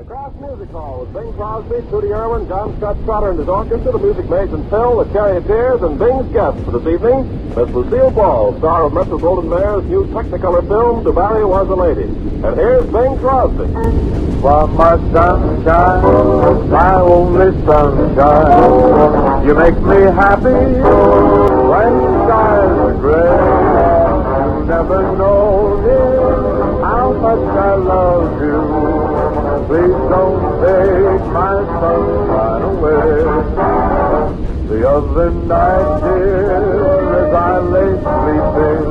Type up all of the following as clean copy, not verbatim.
Across Music Hall with Bing Crosby, Tootie Irwin, John Scott Trotter and his orchestra, the music majors Phil, the Charioteers, and Bing's guest for this evening, Miss Lucille Ball, star of Metro Goldwyn Mayer's new Technicolor film, To Barry Was a Lady. And here's Bing Crosby. From my sunshine, my only sunshine, you make me happy when skies are gray. You never know, dear, how much I love you. Please don't take my sunshine away. The other night, dear, as I lay sleeping,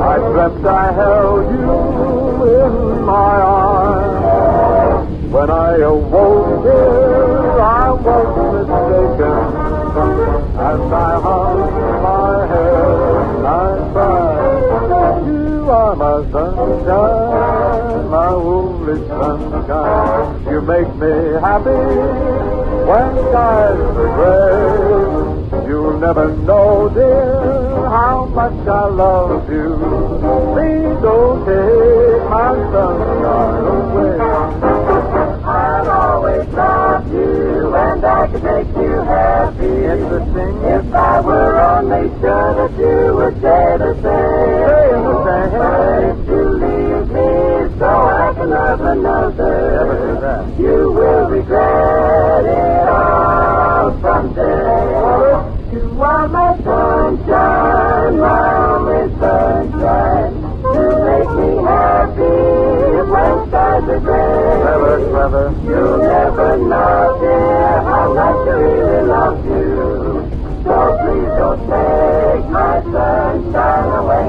I dreamt I held you in my arms. When I awoke, dear, I was mistaken, and I hung my head and I cried. You are my sunshine, my only sunshine. You make me happy when skies are gray. You'll never know, dear, how much I love you. Please don't take my sunshine away. I'll always love you, and I can make you happy. Interesting. If I were only sure that you would say the same. But if you leave me so I can love another, never do that. You will regret it all someday. You are my sunshine, my only sunshine. You make me happy when skies are gray. Clever. You'll never know, dear, how much I really love you. So please don't take my sunshine away.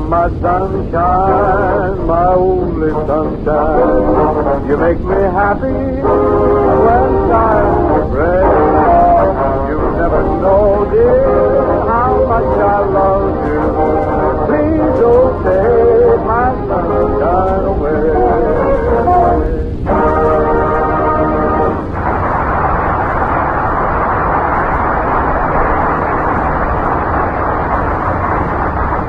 My sunshine, my only sunshine. You make me happy when skies are gray. You never know, dear, how much I love you. Please don't take my sunshine away.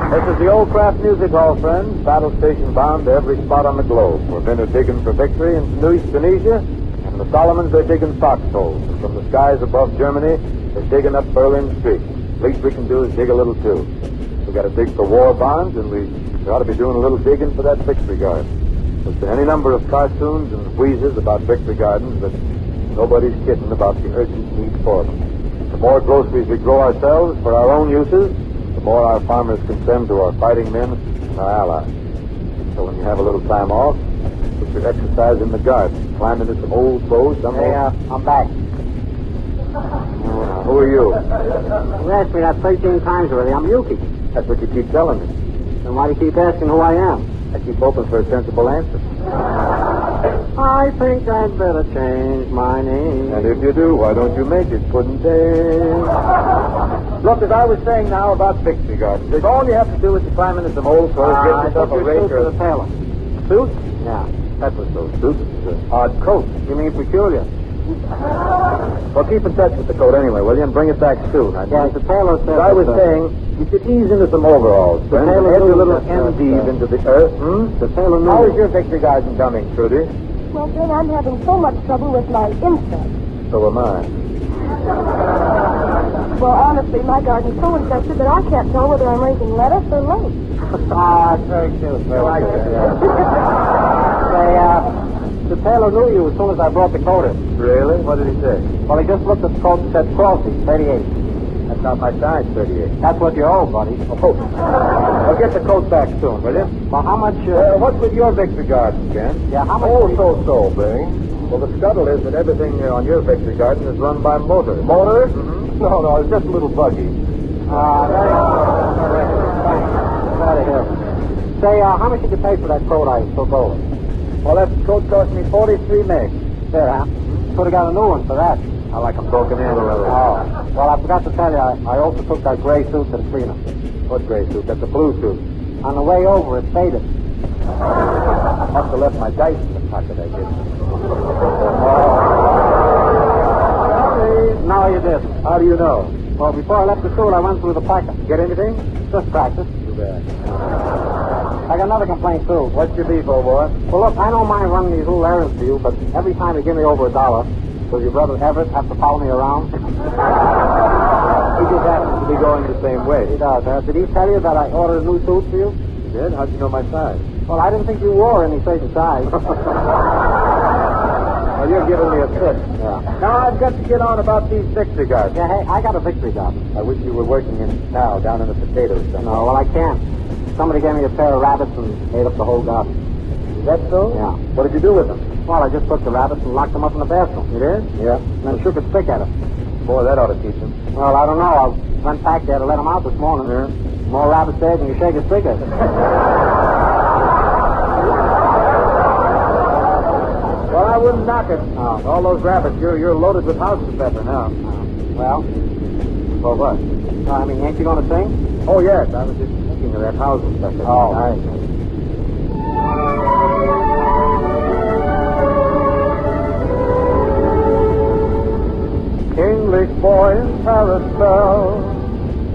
This is the Old Craft Music Hall, friends. Battle station bound to every spot on the globe. We're men are digging for victory in Tunisia, and the Solomons are digging foxholes. And from the skies above Germany, they're digging up Berlin Street. The least we can do is dig a little, too. We've got to dig for war bonds, and we ought to be doing a little digging for that victory garden. There's been any number of cartoons and wheezes about victory gardens, but nobody's kidding about the urgent need for them. The more groceries we grow ourselves for our own uses, the more our farmers can send to our fighting men and our allies. So when you have a little time off, put your exercise in the garden, climb into some old clothes. Hey, I'm back. Who are you? You asked me that 13 times already. I'm Yuki. That's what you keep telling me. Then why do you keep asking who I am? I keep hoping for a sensible answer. I think I'd better change my name. And if you do, why don't you make it Puddin'? Look, as I was saying now about victory gardens, all you have to do is to climb into some old clothes, get yourself a rake or a tailor. Suit? Yeah. That was so suit. It's an odd coat. You mean peculiar? Well, keep in touch with the coat anyway, will you? And bring it back soon. Yes, the tailor said... As I was saying, you should ease into some overalls, friend, and head your little endive into the earth. The tailor knew. How is your victory garden coming, Trudy? Well, Bing, I'm having so much trouble with my insects. So am I. Well, honestly, my garden's so infested that I can't tell whether I'm raising lettuce or lace. That's very cute. I like it. The tailor knew you as soon as I brought the coat in. Really? What did he say? Well, he just looked at the coat and said, Crosby, 38. That's not my size, 38. That's what you owe, buddy. Oh. I'll get the coat back soon, will you? Well, how much... what's with your victory garden, Ken? Yeah, how much... So, Bing. Well, the scuttle is that everything on your victory garden is run by motor. Motor? Mm-hmm. No, it's just a little buggy. Say, how much did you pay for that coat I took over? Well, that coat cost me 43 meg. There, huh? Could have got a new one for that. I like them broken in. Oh. Well, I forgot to tell you, I also took that gray suit to the cleaner. What gray suit? That's a blue suit. On the way over, it faded. Must have left my dice in the pocket, I guess. No, you didn't. How do you know? Well, before I left the school, I went through the packet. Get anything? Just practice. Too bad. I got another complaint, too. What's your beef, old boy? Well, look, I don't mind running these little errands for you, but every time you give me over $1, does your brother Everett have to follow me around? He just happens to be going the same way. He does. Did he tell you that I ordered a new suit for you? You did? How'd you know my size? Well, I didn't think you wore any certain size. Well, you're giving me a fit. Yeah. Now, I've got to get on about these victory gardens. Yeah, hey, I got a victory garden. I wish you were working in now, down in the potatoes. No, well, I can't. Somebody gave me a pair of rabbits and made up the whole garden. Is that so? Yeah. What did you do with them? Well, I just took the rabbits and locked them up in the bathroom. You did? Yeah. And then shook a stick at them. Boy, that ought to teach them. Well, I don't know. I went back there to let them out this morning. Yeah. More rabbits there than you shake a stick at. Well, I wouldn't knock it. Oh. All those rabbits, you're loaded with house pepper now. Well, For what? I mean, ain't you going to sing? Oh, yes, I was just thinking of that house pepper. Oh. Nice. English boy in Paris fell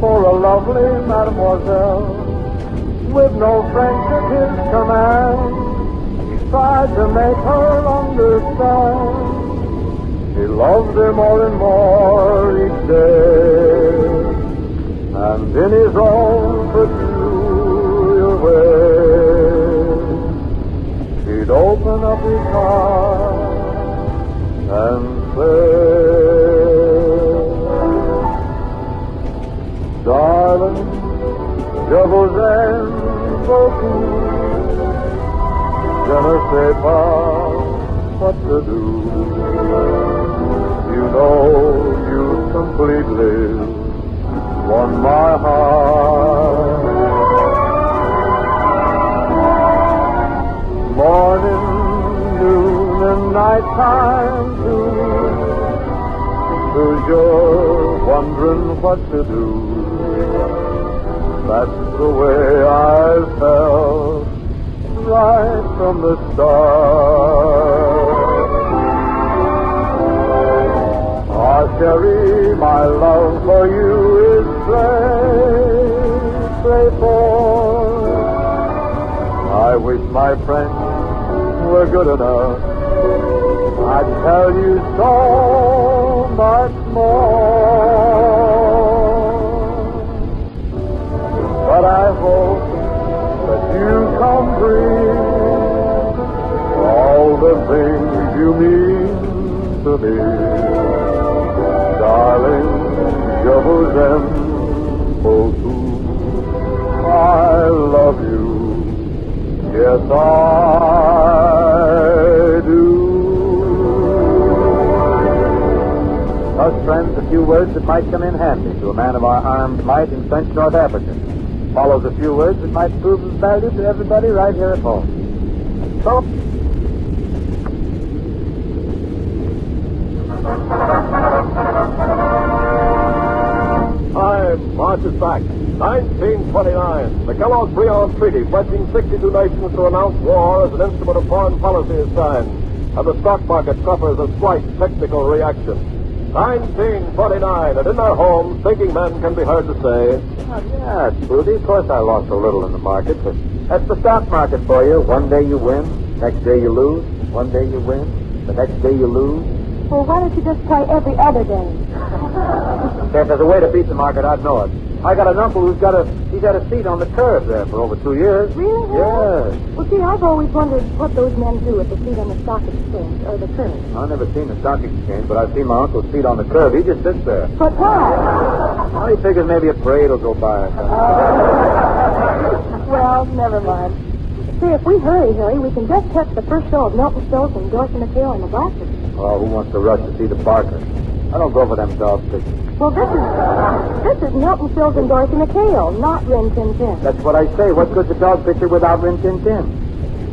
for a lovely mademoiselle. With no French at his command, he tried to make her understand. He loved her more and more each day, and in his own peculiar way, he'd open up his heart and say, darling, je vous aime beaucoup. Je ne sais pas what to do. You know you completely won my heart. Morning, noon, and night time too. Cause you're wondering what to do. That's the way I felt right from the start. Ah, Sherry, my love for you is straightforward. I wish my French were good enough. I'd tell you so much more. But I hope that you comprehend all the things you mean to me. Darling, je vous aime beaucoup. I love you, yes I do. Thus, friends, a few words that might come in handy to a man of our armed might in French North Africa. Follows a few words that might prove of value to everybody right here at home. So, Time marches back. 1929. The Kellogg-Briand Treaty, pledging 62 nations to announce war as an instrument of foreign policy, is signed, and the stock market suffers a slight technical reaction. 1929, and in their homes, thinking men can be heard to say, yeah, Trudy, of course I lost a little in the market, but that's the stock market for you. One day you win, next day you lose. One day you win, the next day you lose. Well, why don't you just try every other day? If there's a way to beat the market, I'd know it. I got an uncle who's got a seat on the curb there for over 2 years. Really? Yes. Well, see, I've always wondered what those men do at the seat on the stock exchange or the curb. I've never seen the stock exchange, but I've seen my uncle's seat on the curb. He just sits there. But why? Well, he figures maybe a parade will go by or something. Well, never mind. See, if we hurry, we can just catch the first show of Milton Sills and Dorothy McHale and the Blasters. Oh, who wants to rush to see the Barker? I don't go for them dog pictures. Well, this is Milton Sills and Dorothy McHale, not Rin Tin Tin. That's what I say. What good's a dog picture without Rin Tin Tin?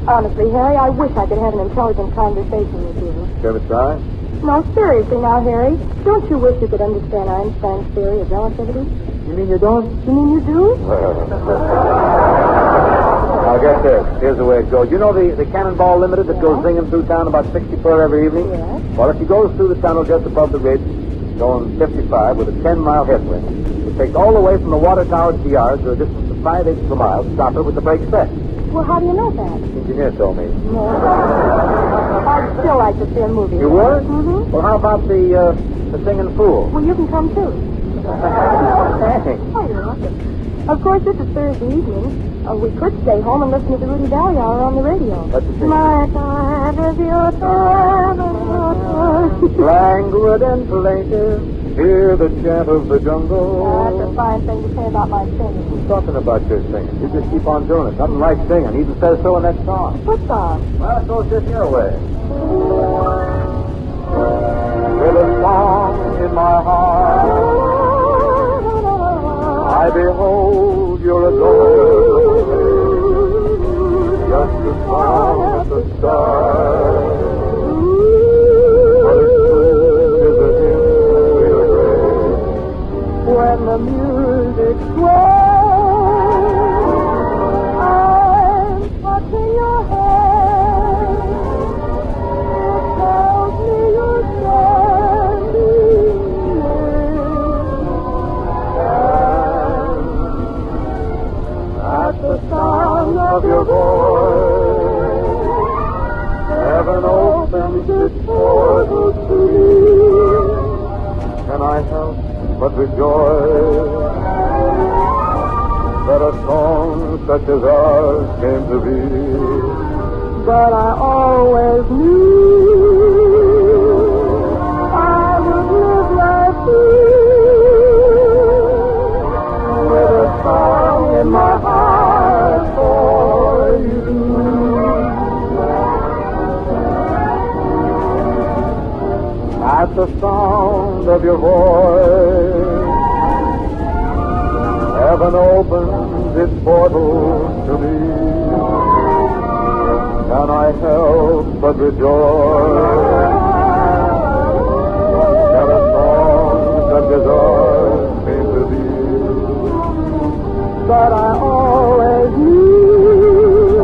Honestly, Harry, I wish I could have an intelligent conversation with you. You ever try? No, seriously now, Harry. Don't you wish you could understand Einstein's theory of relativity? You mean you don't? You mean you do? Now get this. Here's the way it goes. You know the Cannonball Limited that goes zinging through town about 60 per every evening? Yes. Well, if he goes through the tunnel just above the ridge, going 55 with a 10-mile headwind, it takes all the way from the water tower to the yards, or a distance of 5/8 of a mile, to stop her with the brakes set. Well, how do you know that? The engineer told me. No. I'd still like to see a movie. You would? Mm-hmm. Well, how about the singing fool? Well, you can come too. Thanks. Oh, you're welcome. Of course, this is Thursday evening. We could stay home and listen to the Rudy Valley Hour on the radio. That's the thing. My God, is your time. Languid and plaintive, hear the chant of the jungle. That's a fine thing to say about my singing. Who's talking about your singing? You just keep on doing it. Nothing like singing. He even says so in that song. What song? Well, it goes this your way. With a song in my heart, I behold your adored, just the song of the stars. But it is a hymn we'll raise when the music swells. I'm touching your hand. It tells me you're standing at the sound of your voice, heaven opens its portal to me. Can I help but rejoice that a song such as ours came to be? But I always knew I would live like this, with a song in my heart for you. At the sound of your voice, heaven opens its portals to me. Can I help but rejoice that a song such as ours came to be? But I always knew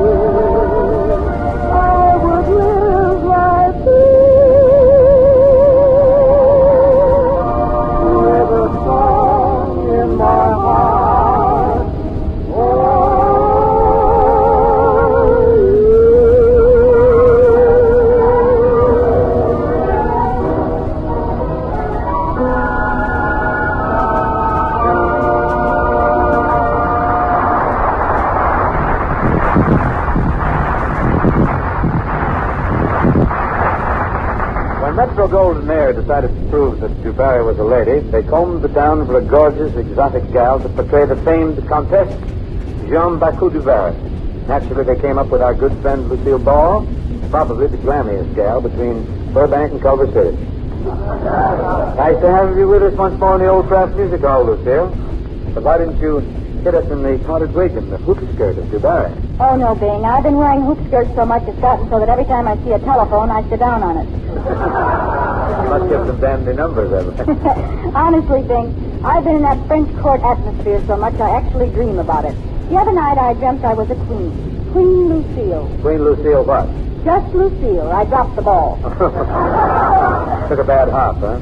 I would live like this, with a song in my heart for you. When Metro Golden Air decided to prove that Dubarry was a lady, they combed the town for a gorgeous, exotic gal to portray the famed Comtesse Jean Bacou Dubarry. Naturally, they came up with our good friend Lucille Ball, probably the glammiest gal between Burbank and Culver City. Nice to have you with us once more in the Old Craft Music Hall, Lucille. But why didn't you hit us in the cottage wagon, the hoop skirt of Dubarry? Oh, no, Bing. I've been wearing hoop skirts so much it's gotten so that every time I see a telephone, I sit down on it. You must get some dandy numbers, ever. Honestly, Bing, I've been in that French court atmosphere so much I actually dream about it. The other night I dreamt I was a queen. Queen Lucille. Queen Lucille what? Just Lucille. I dropped the ball. Took a bad hop, huh?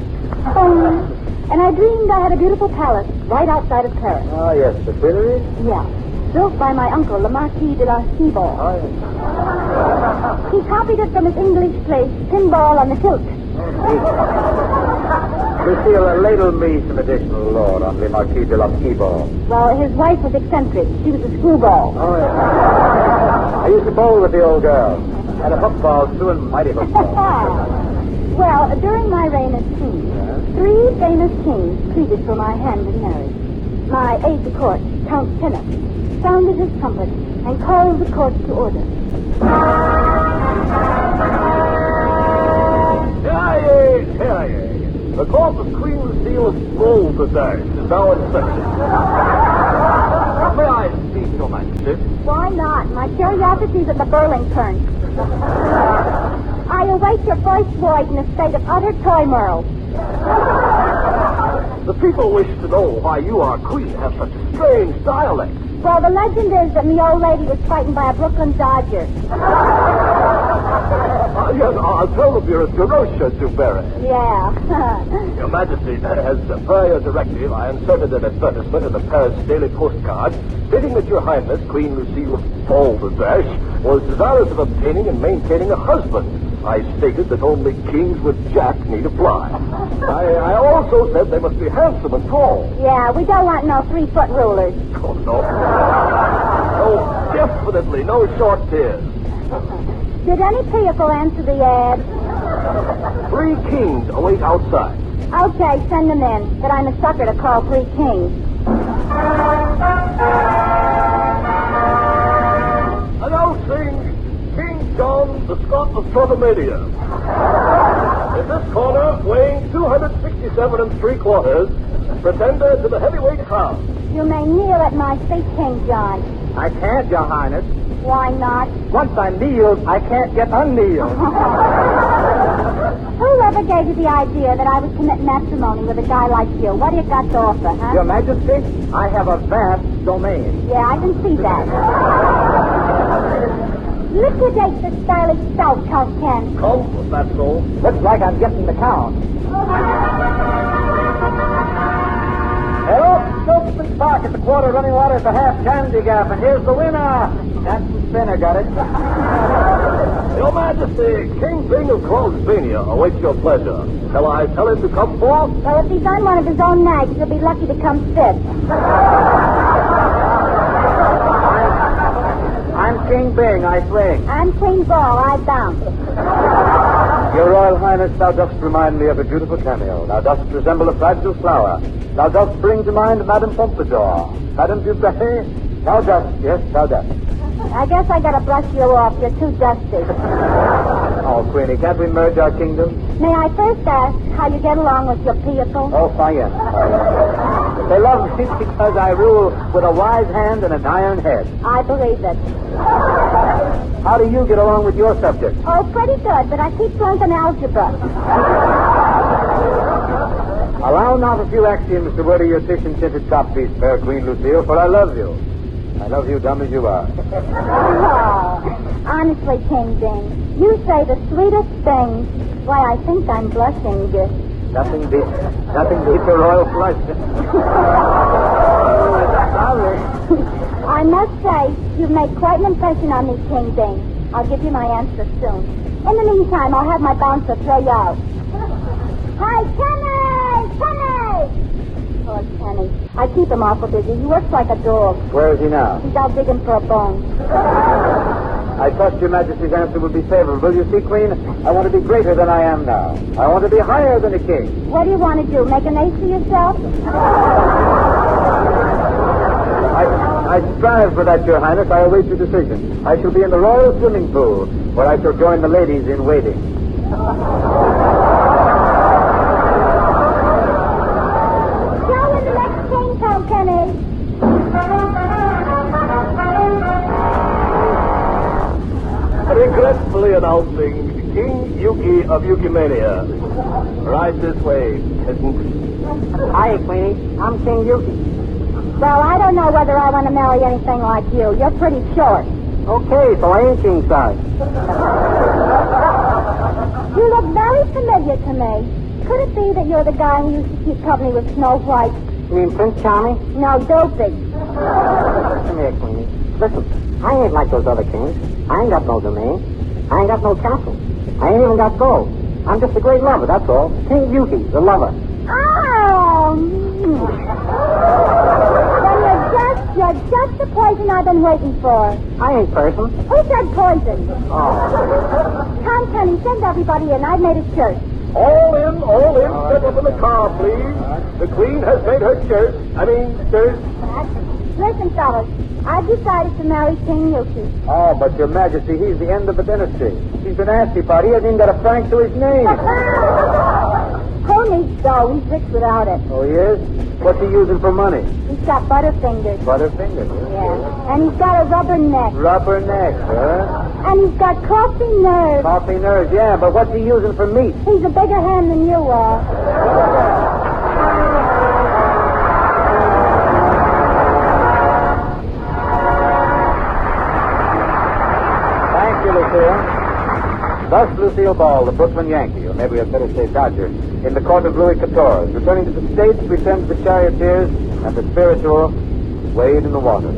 And I dreamed I had a beautiful palace right outside of Paris. Oh, yes, the Tuileries? Yeah. Built by my uncle, the Marquis de Crosby Ball. Oh, yes. He copied it from his English place, Pinball on the Tilt. Lucille, ladle me some additional lore on the Marquis de Crosby Ball. Well, his wife was eccentric. She was a screwball. Oh, yes. I used to bowl with the old girl. Had a hookball, too, and mighty hookball. Well, during my reign as king, 3 famous kings pleaded for my hand in marriage. My aide-de-court, Count Tenner, sounded his trumpet and called the court to order. Hear ye. The court of Queen Lucille is full today. It is now in session. May I speak, Your Majesty? Why not? My curiosity's at the Burlington. I I await your first word in a state of utter turmoil. The people wish to know why you, our queen, have such a strange dialect. Well, the legend is that my old lady was frightened by a Brooklyn Dodger. Yes, I'll tell them you're as ferocious, Dubera. Yeah. Your Majesty, as per your directive, I inserted an advertisement in the Paris Daily Postcard stating that Your Highness, Queen Lucille Ball was desirous of obtaining and maintaining a husband. I stated that only kings with Jack need apply. I also said they must be handsome and tall. Yeah, we don't want no 3-foot rulers. Oh, no. No, definitely no short tears. Did any people answer the ad? 3 kings await outside. Okay, send them in. But I'm a sucker to call 3 kings. Announcing King John, the Scot of Tortomania. In this corner, weighing 267 3/4, pretender to the heavyweight crown. You may kneel at my feet, King John. I can't, Your Highness. Why not? Once I kneel, I can't get unkneeled. Whoever gave you the idea that I would commit matrimony with a guy like you? What do you got to offer, huh? Your Majesty, I have a vast domain. Yeah, I can see that. Liquidate the stylish stout, Count Ken. Come, that's all. Looks like I'm getting the count. Hello, Stokesman's Park at the quarter, running water at the half candy gap, and here's the winner. Captain Spinner got it. Your Majesty, King Bing of Crosby awaits your pleasure. Shall I tell him to come forth? Well, if he's on one of his own nags, he'll be lucky to come fifth. I'm King Bing, I swing. I'm Queen Ball, I bounce. Your Royal Highness, thou dost remind me of a beautiful cameo. Thou dost resemble a fragile flower. Thou dost bring to mind Madame Pompadour. Madame Dubreuil? Thou dost, yes, thou dost. I guess I gotta brush you off. You're too dusty. Oh, Queenie, can't we merge our kingdoms? May I first ask how you get along with your people? Oh, fine. They love me because I rule with a wise hand and an iron head. I believe it. How do you get along with your subjects? Oh, pretty good, but I keep flunking algebra. Allow not a few axioms to worry your fish-and-tinted top piece, fair Queen Lucille, for I love you. I love you dumb as you are. Oh, honestly, King Bing, you say the sweetest things. Why, I think I'm blushing. Nothing beats a royal flush. Sorry. I must say, you've made quite an impression on me, King Bing. I'll give you my answer soon. In the meantime, I'll have my bouncer throw you out. Hi, Kenny! Kenny! Poor Kenny. I keep him awful busy. He works like a dog. Where is he now? He's out digging for a bone. I trust your Majesty's answer will be favorable. You see, Queen, I want to be greater than I am now. I want to be higher than a king. What do you want to do? Make an ace of yourself? I strive for that, Your Highness. I await your decision. I shall be in the royal swimming pool, where I shall join the ladies in waiting. Show in the next king, Count Kenny. Regretfully announcing King Yuki of Yukimania. Right this way, peasant. Hi, Queenie. I'm King Yuki. Well, I don't know whether I want to marry anything like you. You're pretty short. Okay, so I ain't king size. You look very familiar to me. Could it be that you're the guy who used to keep company with Snow White? You mean Prince Charming? No, Dopey. Come here, Queenie. Listen, I ain't like those other kings. I ain't got no domain. I ain't got no castle. I ain't even got gold. I'm just a great lover, that's all. King Yuki, the lover. Oh! Then you're just the poison I've been waiting for. I ain't person. Who said poison? Oh. Tom Kenny, send everybody in. I've made a shirt. All in. Step up in the car, please. The Queen has made her shirt. Listen, fellas. I've decided to marry King Yuki. Oh, but Your Majesty, he's the end of the dynasty. He's the nasty part. He hasn't even got a franc to his name. Who needs dough? He's rich without it. Oh, he is? What's he using for money? He's got butterfingers. Butterfingers. Yeah. And he's got a rubber neck. Rubber neck, huh? And he's got coffee nerves. Coffee nerves, yeah, but what's he using for meat? He's a bigger hand than you are. Thus, Lucille Ball, the Brooklyn Yankee, or maybe we had better say Dodger, in the court of Louis XIV, returning to the States, pretends the charioteers and the spiritual wade in the water.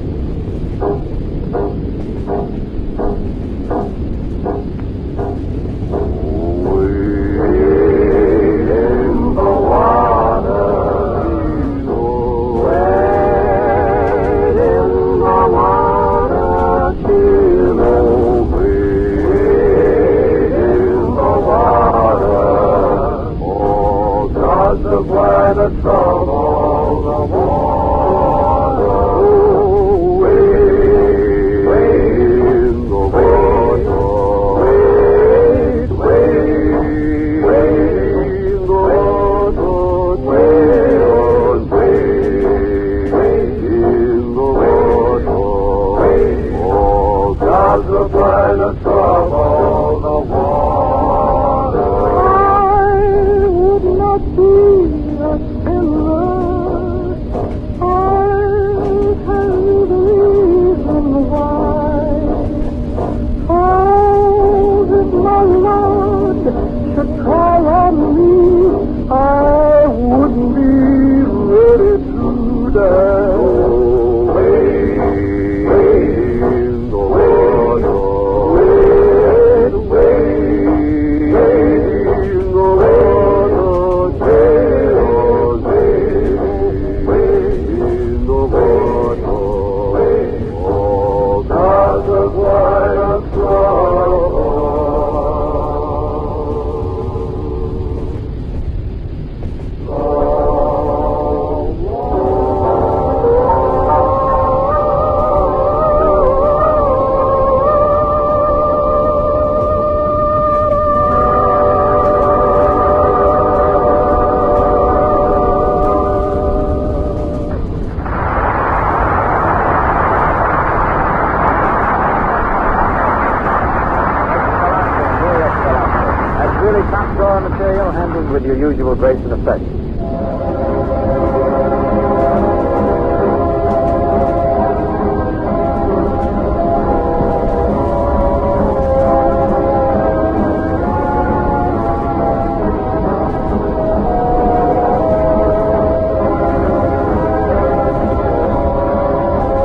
Material handled with your usual grace and effect.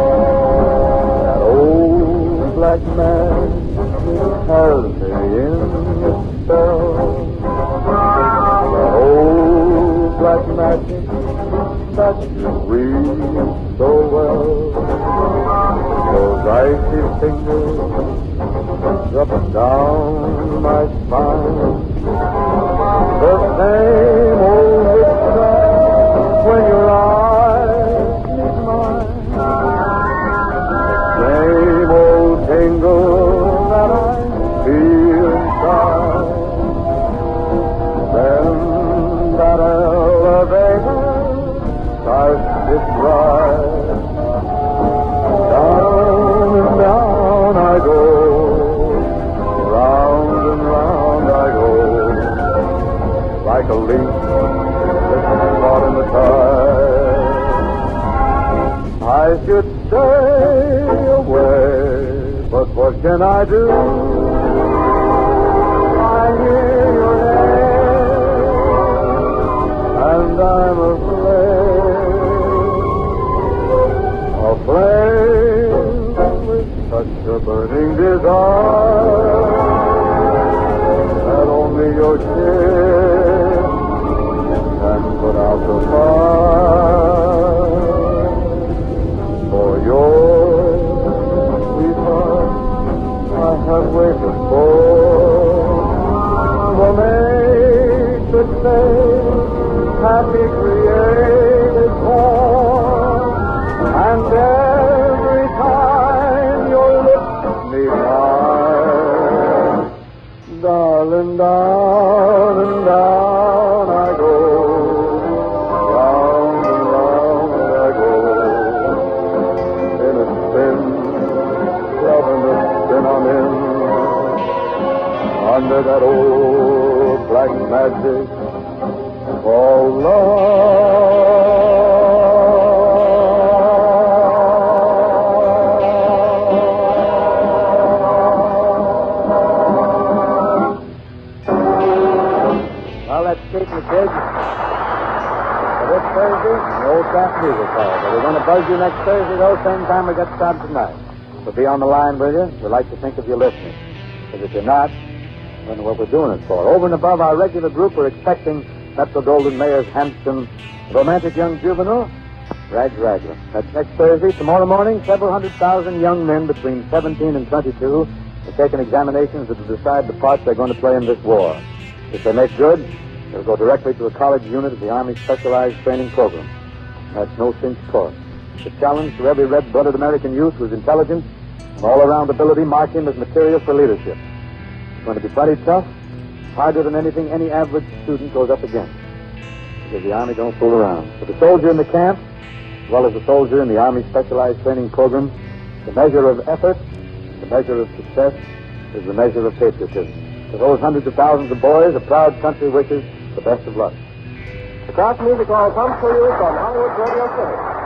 That old black man held me in the spell. Black magic that you read so well. Those icy fingers up and down my spine. The same old witchcraft when your eyes meet mine. Same old tingle that I feel inside. Then that elevator starts its ride. Down and down I go, round and round I go, like a leaf that's caught in the tide. I should stay away, but what can I do? I hear your name, and I'm aflame with such a burning desire that only your kiss can put out the fire. For your sweetheart I have waited for, the maid that say happy created form, and every time your lips meet mine, darling, down and down I go, round and round I go, in a spin, loving the spin I'm in. Remember that old black magic called love. Well, that's Kate and the kids. For this Thursday, the Old Craft Music Hall. But we're going to buzz you next Thursday, though, same time we got started tonight. So be on the line, will you? We'd like to think of you listening. Because if you're not, I don't know what we're doing it for. Over and above our regular group, we're expecting Metro Golden Mayer's handsome, romantic young juvenile, Rags Raglan. That's next Thursday. Tomorrow morning, several 100,000 young men between 17 and 22 are taking examinations that will decide the part they're going to play in this war. If they make good, they'll go directly to a college unit of the Army Specialized Training Program. That's no cinch course. The challenge to every red-blooded American youth whose intelligence and all-around ability mark him as material for leadership. It's going to be plenty tough, harder than anything any average student goes up against. Because the Army don't fool around. For the soldier in the camp, as well as the soldier in the Army Specialized Training Program, the measure of effort, the measure of success, is the measure of patriotism. To those hundreds of thousands of boys, a proud country wishes the best of luck. The Craft Music Hall comes to you from Hollywood Radio City.